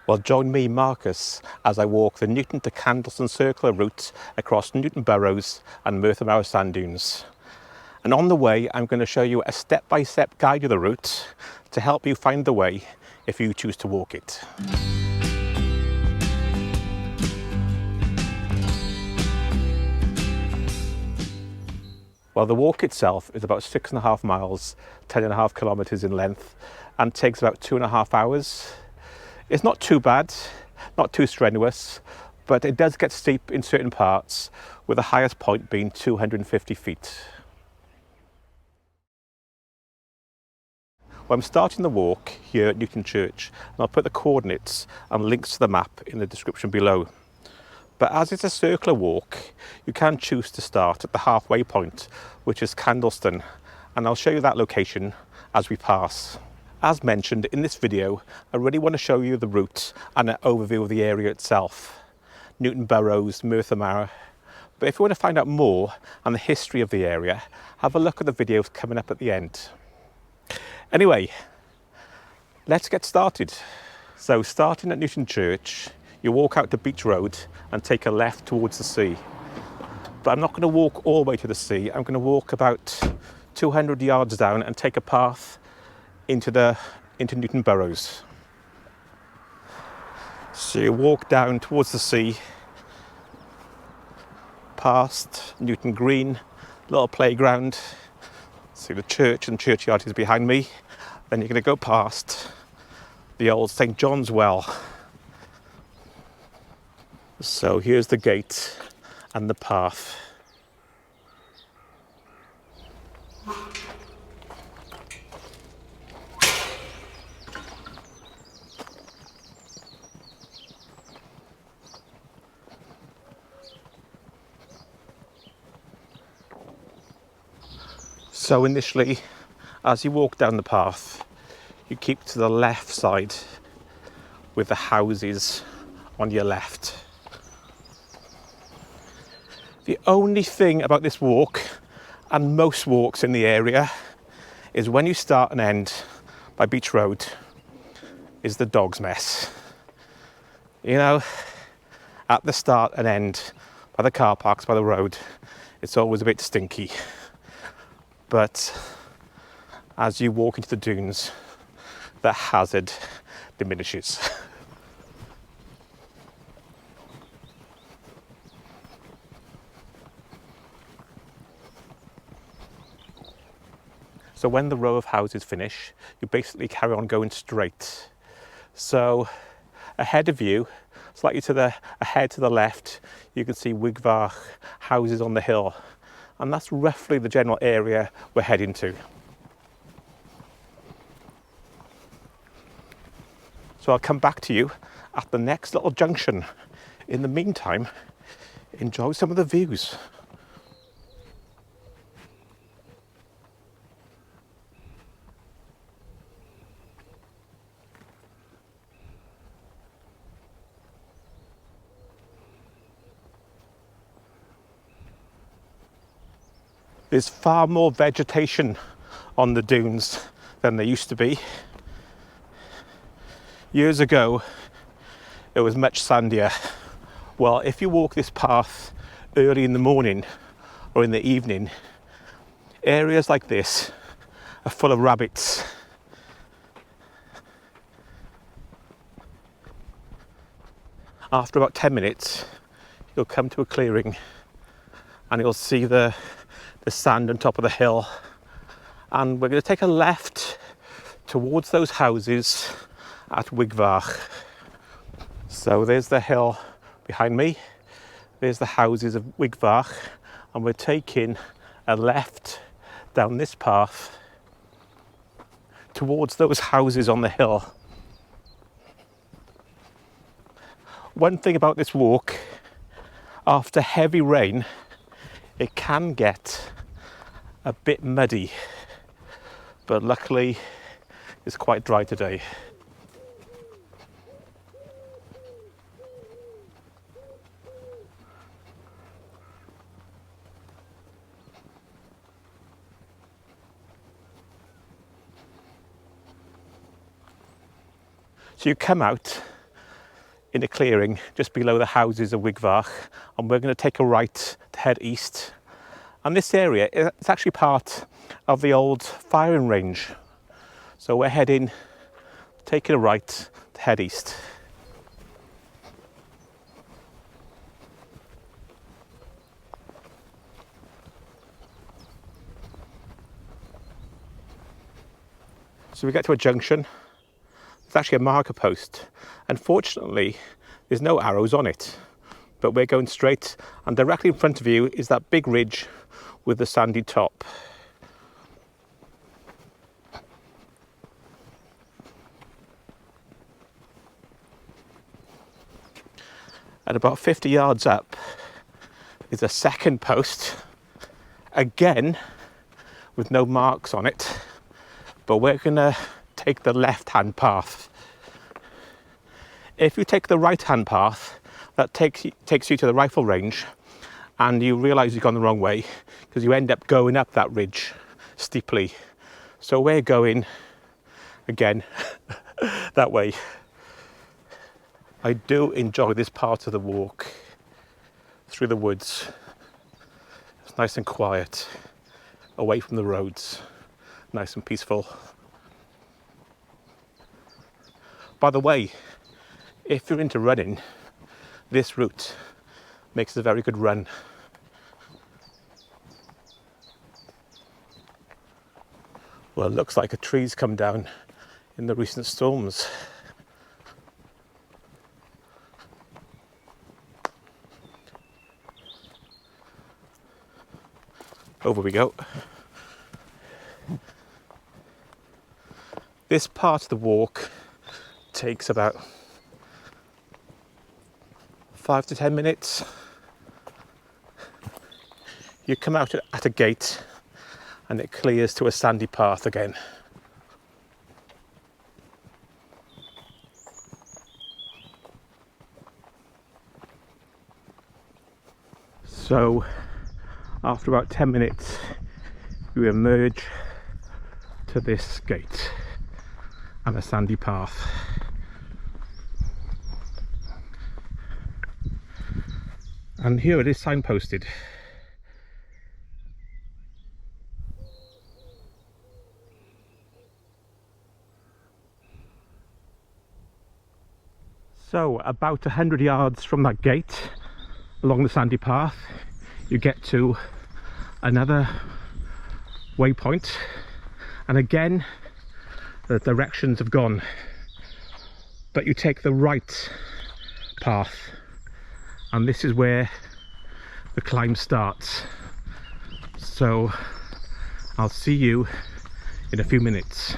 Well, join me, Marcus, as I walk the Newton to Candleston circular route across Newton Burrows and Merthyr sand dunes. And on the way, I'm going to show you a step-by-step guide of the route to help you find the way if you choose to walk it. Well, the walk itself is about 6.5 miles, 10.5 kilometres in length, and takes about 2.5 hours. It's not too bad, not too strenuous, but it does get steep in certain parts, with the highest point being 250 feet. Well, I'm starting the walk here at Newton Church, and I'll put the coordinates and links to the map in the description below. But as it's a circular walk, you can choose to start at the halfway point, which is Candleston, and I'll show you that location as we pass. As mentioned in this video, I really want to show you the route and an overview of the area itself. Newton Burrows, Merthyr. But if you want to find out more on the history of the area, have a look at the videos coming up at the end. Anyway, let's get started. So starting at Newton Church, you walk out to Beach Road and take a left towards the sea. But I'm not going to walk all the way to the sea. I'm going to walk about 200 yards down and take a path into Newton Burrows. So you walk down towards the sea, past Newton Green, little playground. See the church and churchyard is behind me. Then you're going to go past the old St. John's Well. So here's the gate and the path. So initially, as you walk down the path, you keep to the left side with the houses on your left. The only thing about this walk, and most walks in the area, is when you start and end by Beach Road, is the dog's mess. You know, at the start and end by the car parks by the road, it's always a bit stinky. But as you walk into the dunes, the hazard diminishes. So when the row of houses finish, you basically carry on going straight. So ahead of you, slightly ahead to the left, you can see Wigvar houses on the hill. And that's roughly the general area we're heading to. So I'll come back to you at the next little junction. In the meantime, enjoy some of the views. There's far more vegetation on the dunes than there used to be. Years ago, it was much sandier. Well, if you walk this path early in the morning or in the evening, areas like this are full of rabbits. After about 10 minutes, you'll come to a clearing and you'll see the sand on top of the hill, and we're going to take a left towards those houses at Wigvar. So there's the hill behind me, there's the houses of Wigvar, and we're taking a left down this path towards those houses on the hill. One thing about this walk, after heavy rain, it can get a bit muddy, but luckily it's quite dry today. So you come out in a clearing just below the houses of Wigvar, and we're going to take a right to head east. And this area is actually part of the old firing range. So we're taking a right to head east. So we get to a junction. It's actually a marker post. Unfortunately, there's no arrows on it, but we're going straight, and directly in front of you is that big ridge with the sandy top. At about 50 yards up is a second post, again with no marks on it, but we're gonna take the left-hand path. If you take the right-hand path, that takes you to the rifle range, and you realise you've gone the wrong way because you end up going up that ridge steeply. So we're going again that way. I do enjoy this part of the walk through the woods. It's nice and quiet, away from the roads, nice and peaceful. By the way, if you're into running, this route makes a very good run. Well, it looks like a tree's come down in the recent storms. Over we go. This part of the walk takes about 5 to 10 minutes. You come out at a gate and it clears to a sandy path again. So after about 10 minutes you emerge to this gate and a sandy path. And here it is signposted. So about 100 yards from that gate along the sandy path you get to another waypoint, and again the directions have gone, but you take the right path, and this is where the climb starts. So I'll see you in a few minutes.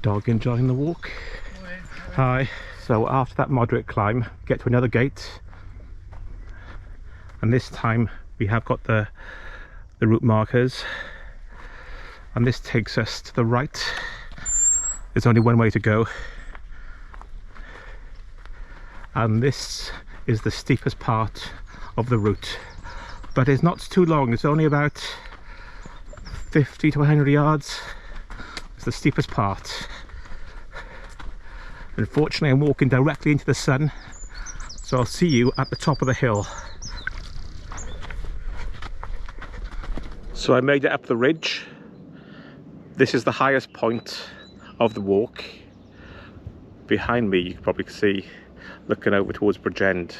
Dog enjoying the walk. Hi. So after that moderate climb, get to another gate, and this time we have got the route markers, and this takes us to the right. There's only one way to go, and this is the steepest part of the route, but it's not too long. It's only about 50 to 100 yards. It's the steepest part. Unfortunately, I'm walking directly into the sun, so I'll see you at the top of the hill. So I made it up the ridge. This is the highest point of the walk. Behind me you can probably see, looking over towards Bridgend.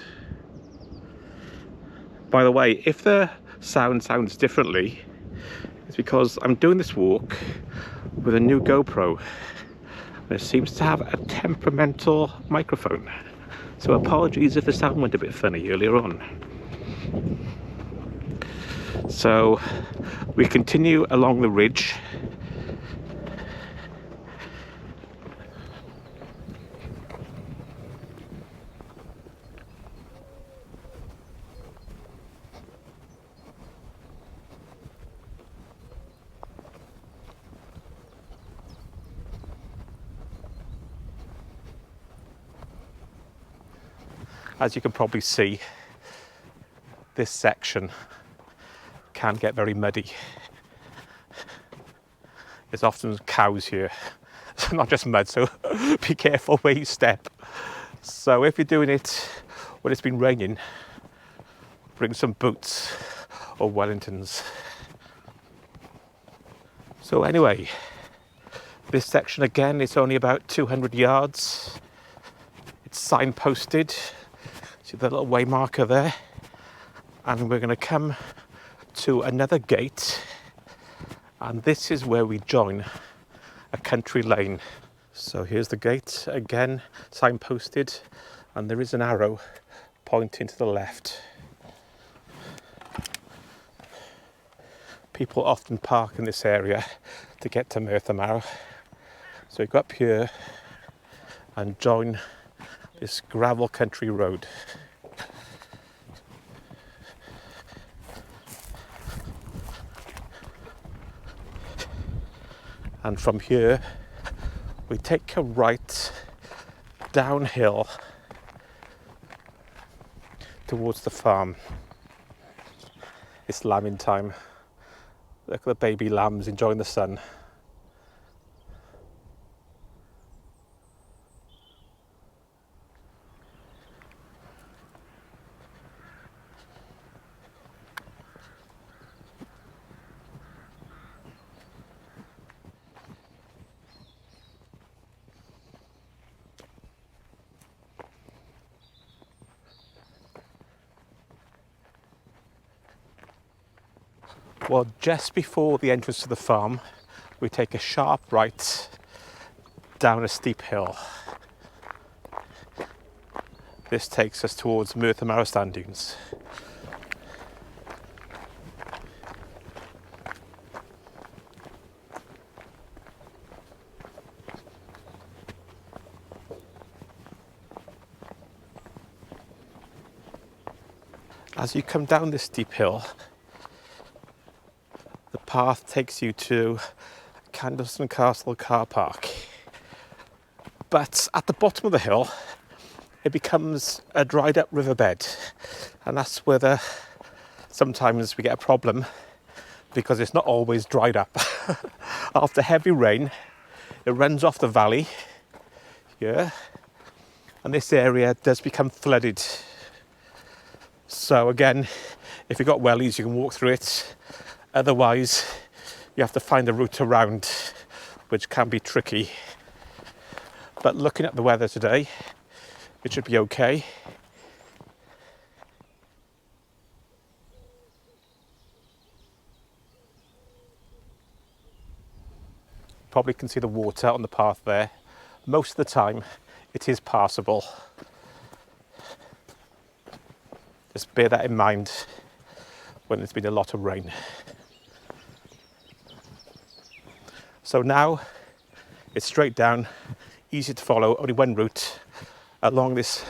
By the way, if the sound sounds differently, it's because I'm doing this walk with a new GoPro. It seems to have a temperamental microphone, so apologies if the sound went a bit funny earlier on. So we continue along the ridge. As you can probably see, this section can get very muddy. There's often cows here, so not just mud, so be careful where you step. So if you're doing it when it's been raining, bring some boots or Wellingtons. So anyway, this section again, it's only about 200 yards. It's signposted. See the little way marker there? And we're going to come to another gate, and this is where we join a country lane. So here's the gate, again signposted, and there is an arrow pointing to the left. People often park in this area to get to Merthyr. So you go up here and join this gravel country road. And from here we take a right downhill towards the farm. It's lambing time. Look at the baby lambs enjoying the sun. Well, just before the entrance to the farm, we take a sharp right down a steep hill. This takes us towards Merthyr sand dunes. As you come down this steep hill, the path takes you to Candleston Castle car park. But at the bottom of the hill, it becomes a dried up riverbed. And that's where sometimes we get a problem, because it's not always dried up. After heavy rain, it runs off the valley here, and this area does become flooded. So again, if you've got wellies, you can walk through it. Otherwise, you have to find a route around, which can be tricky. But looking at the weather today, it should be okay. Probably can see the water on the path there. Most of the time, it is passable. Just bear that in mind when there's been a lot of rain. So now it's straight down, easy to follow, only one route along this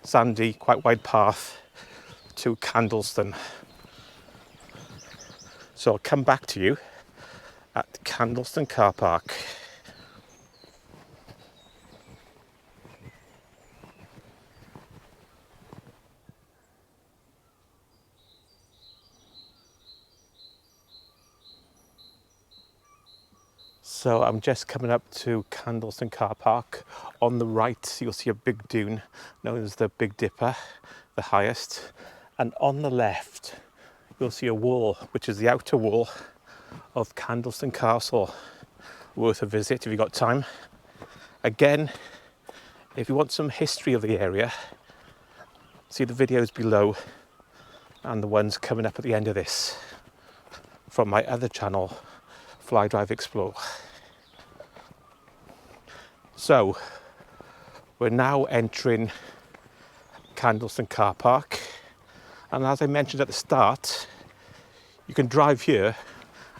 sandy, quite wide path to Candleston. So I'll come back to you at Candleston car park. So I'm just coming up to Candleston car park. On the right, you'll see a big dune known as the Big Dipper, the highest. And on the left, you'll see a wall, which is the outer wall of Candleston Castle. Worth a visit if you've got time. Again, if you want some history of the area, see the videos below and the ones coming up at the end of this from my other channel, Fly Drive Explore. So we're now entering Candleston car park, and as I mentioned at the start, you can drive here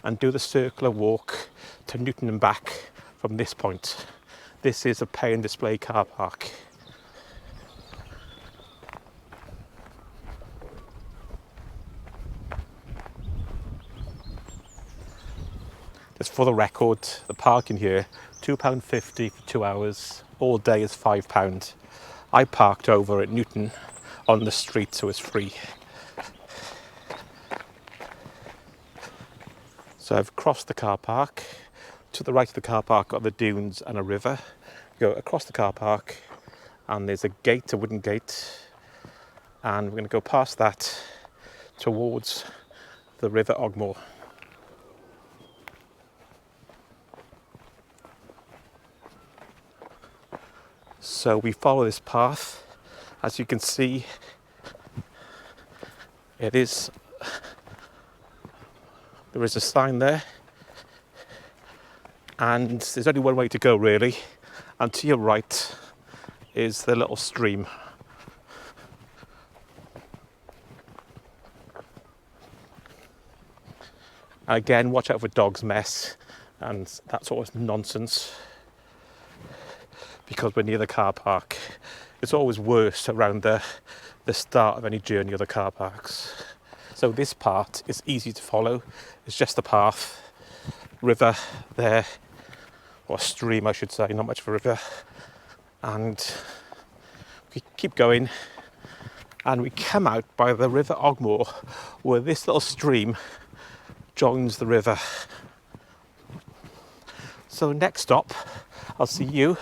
and do the circular walk to Newton and back from this point. This is a pay and display car park. Just for the record, the parking here, £2.50 for 2 hours, all day is £5. I parked over at Newton on the street, so it's free. So I've crossed the car park. To the right of the car park are the dunes and a river. Go across the car park and there's a gate, a wooden gate, and we're going to go past that towards the River Ogmore. So we follow this path. As you can see, there is a sign there, and there's only one way to go really, and to your right is the little stream. Again, watch out for dogs' mess and that sort of nonsense, because we're near the car park. It's always worse around the start of any journey of the car parks. So this part is easy to follow. It's just a path, river there, or stream I should say, not much of a river. And we keep going and we come out by the River Ogmore, where this little stream joins the river. So next stop, I'll see you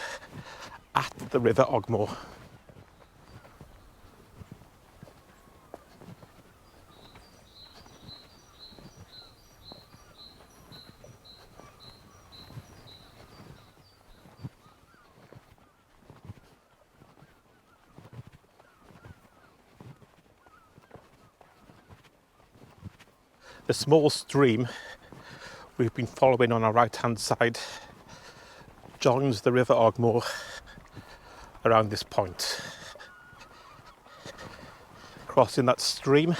at the River Ogmore. The small stream we've been following on our right hand side joins the River Ogmore around this point. Crossing that stream,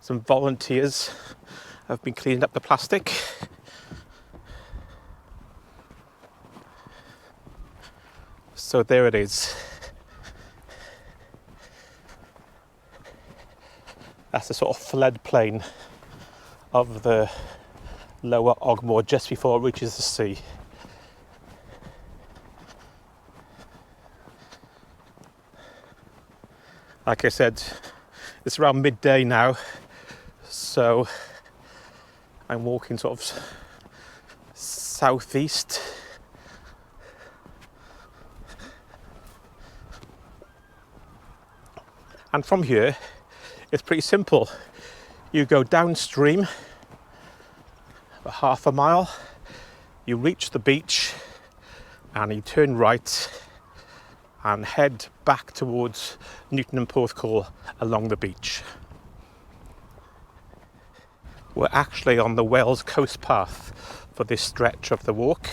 some volunteers have been cleaning up the plastic. So there it is. That's the sort of floodplain of the lower Ogmore just before it reaches the sea. Like I said, it's around midday now, so I'm walking sort of southeast. And from here, it's pretty simple. You go downstream about half a mile, you reach the beach, and you turn right and head back towards Newton and Porthcawl along the beach. We're actually on the Wales coast path for this stretch of the walk.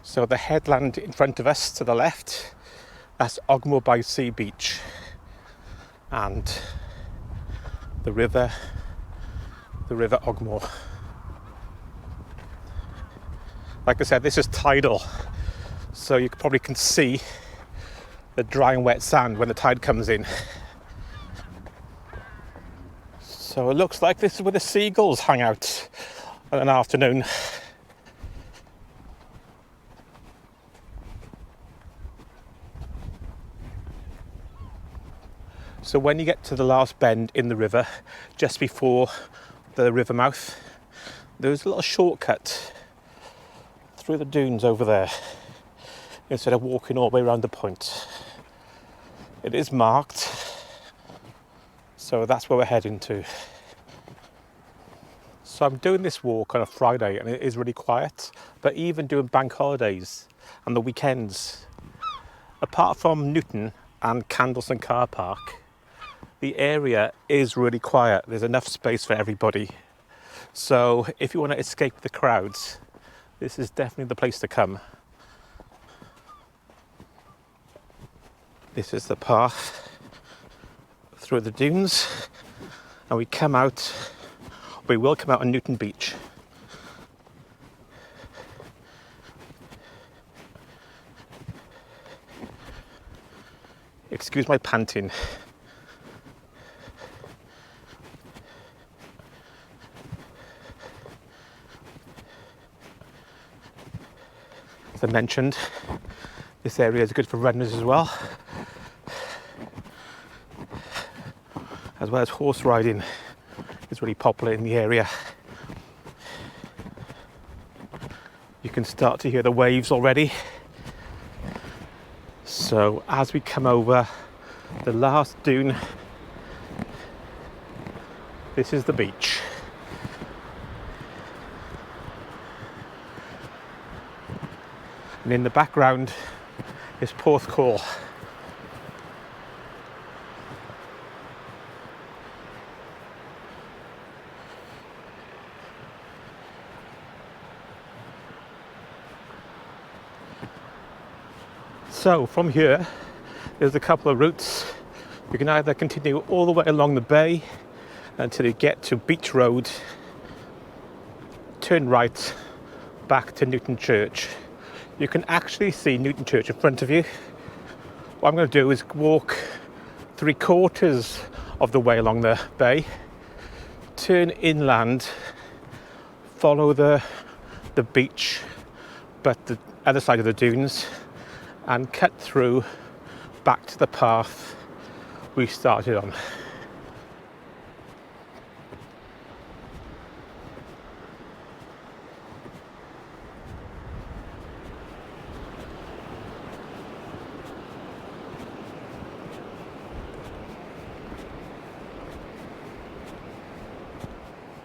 So the headland in front of us to the left, that's Ogmore by Sea Beach, and the river Ogmore. Like I said, this is tidal, so you probably can see the dry and wet sand when the tide comes in. So it looks like this is where the seagulls hang out on an afternoon. So when you get to the last bend in the river, just before the river mouth, there's a little shortcut through the dunes over there, instead of walking all the way around the point. It is marked, so that's where we're heading to. So I'm doing this walk on a Friday and it is really quiet, but even doing bank holidays and the weekends, apart from Newton and Candleston car park, the area is really quiet. There's enough space for everybody. So if you want to escape the crowds, this is definitely the place to come. This is the path through the dunes, and we will come out on Newton Beach. Excuse my panting. As I mentioned, this area is good for runners as well as horse riding is really popular in the area. You can start to hear the waves already. So as we come over the last dune, this is the beach. And in the background is Porthcawl. So from here, there's a couple of routes. You can either continue all the way along the bay until you get to Beach Road, turn right back to Newton Church. You can actually see Newton Church in front of you. What I'm going to do is walk 3/4 of the way along the bay, turn inland, follow the beach, but the other side of the dunes, and cut through back to the path we started on.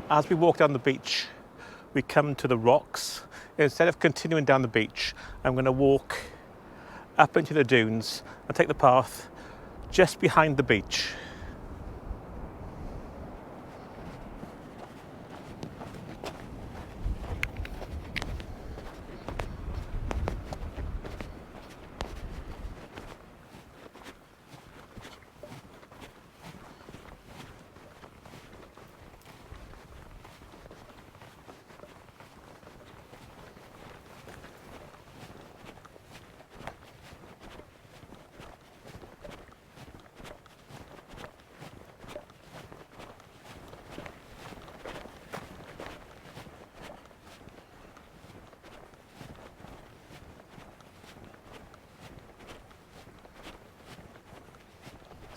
As we walk down the beach, we come to the rocks. Instead of continuing down the beach, I'm going to walk up into the dunes and take the path just behind the beach.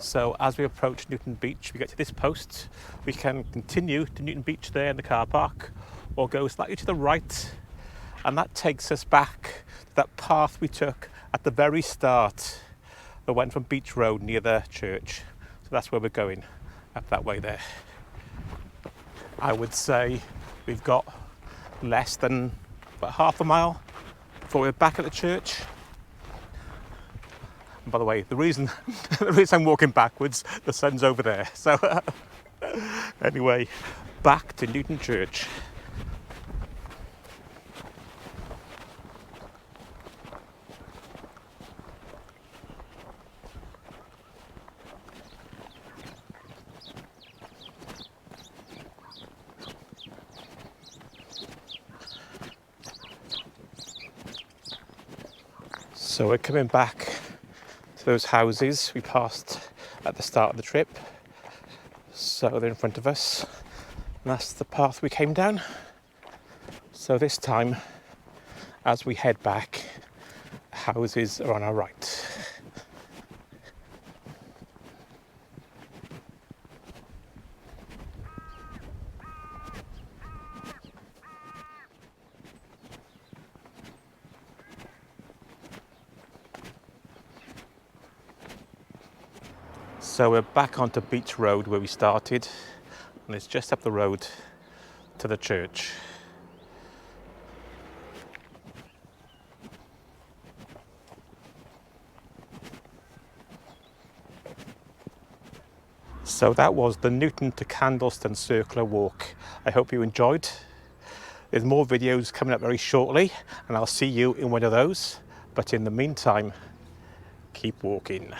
So as we approach Newton Beach, we get to this post. We can continue to Newton Beach there in the car park, or go slightly to the right, and that takes us back to that path we took at the very start that went from Beach Road near the church. So that's where we're going, up that way there. I would say we've got less than about half a mile before we're back at the church. And by the way, the reason I'm walking backwards, the sun's over there. So anyway, back to Newton Church. So we're coming back to those houses we passed at the start of the trip. So they're in front of us, and that's the path we came down. So this time, as we head back, houses are on our right. So we're back onto Beach Road where we started, and it's just up the road to the church. So that was the Newton to Candleston circular walk. I hope you enjoyed. There's more videos coming up very shortly, and I'll see you in one of those. But in the meantime, keep walking.